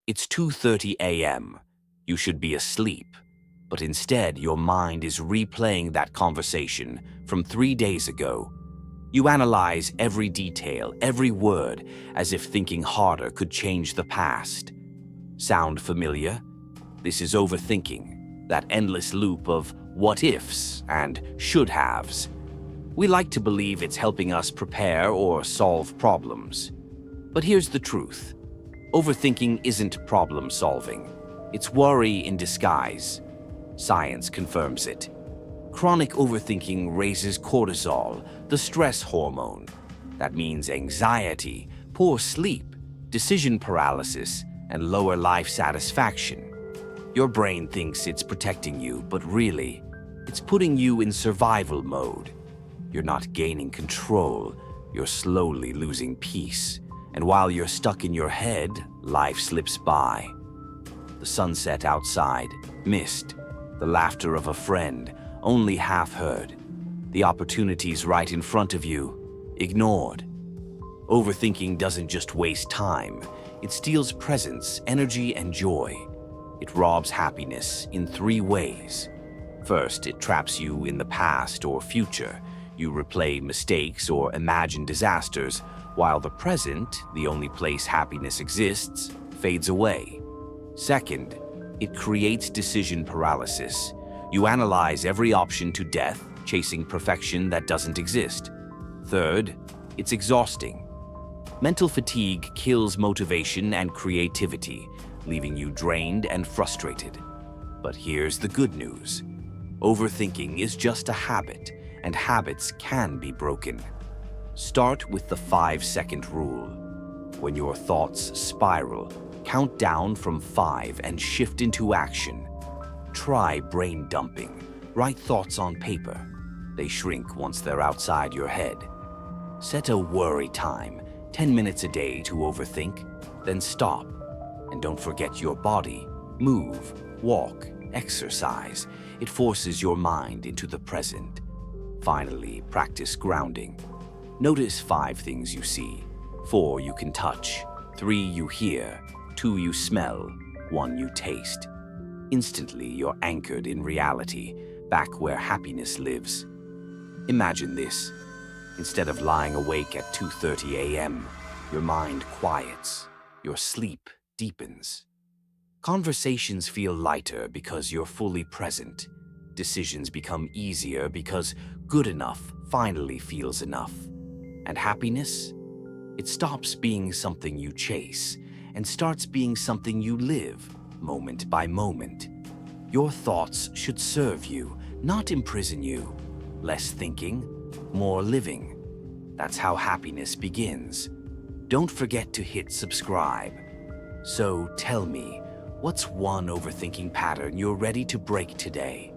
It's 2:30 a.m. You should be asleep, but instead your mind is replaying that conversation from 3 days ago. You analyze every detail, every word, as if thinking harder could change the past. Sound familiar? This is overthinking, that endless loop of what-ifs and should-haves. We like to believe it's helping us prepare or solve problems. But here's the truth. Overthinking isn't problem-solving. It's worry in disguise. Science confirms it. Chronic overthinking raises cortisol, the stress hormone. That means anxiety, poor sleep, decision paralysis, and lower life satisfaction. Your brain thinks it's protecting you, but really, it's putting you in survival mode. You're not gaining control, you're slowly losing peace. And while you're stuck in your head, life slips by. The sunset outside, missed. The laughter of a friend, only half heard. The opportunities right in front of you, ignored. Overthinking doesn't just waste time. It steals presence, energy, and joy. It robs happiness in 3 ways. First, it traps you in the past or future. You replay mistakes or imagine disasters, while the present, the only place happiness exists, fades away. Second, it creates decision paralysis. You analyze every option to death, chasing perfection that doesn't exist. Third, it's exhausting. Mental fatigue kills motivation and creativity, leaving you drained and frustrated. But here's the good news. Overthinking is just a habit, and habits can be broken. Start with the 5-second rule. When your thoughts spiral, count down from 5 and shift into action. Try brain dumping. Write thoughts on paper. They shrink once they're outside your head. Set a worry time, 10 minutes a day to overthink, then stop. And don't forget your body. Move, walk, exercise. It forces your mind into the present. Finally, practice grounding. Notice 5 things you see, 4 you can touch, 3 you hear, 2 you smell, 1 you taste. Instantly, you're anchored in reality, back where happiness lives. Imagine this. Instead of lying awake at 2:30 a.m., your mind quiets, your sleep deepens. Conversations feel lighter because you're fully present. Decisions become easier because good enough finally feels enough. And happiness? It stops being something you chase and starts being something you live, moment by moment. Your thoughts should serve you, not imprison you. Less thinking, more living. That's how happiness begins. Don't forget to hit subscribe. So tell me, what's one overthinking pattern you're ready to break today?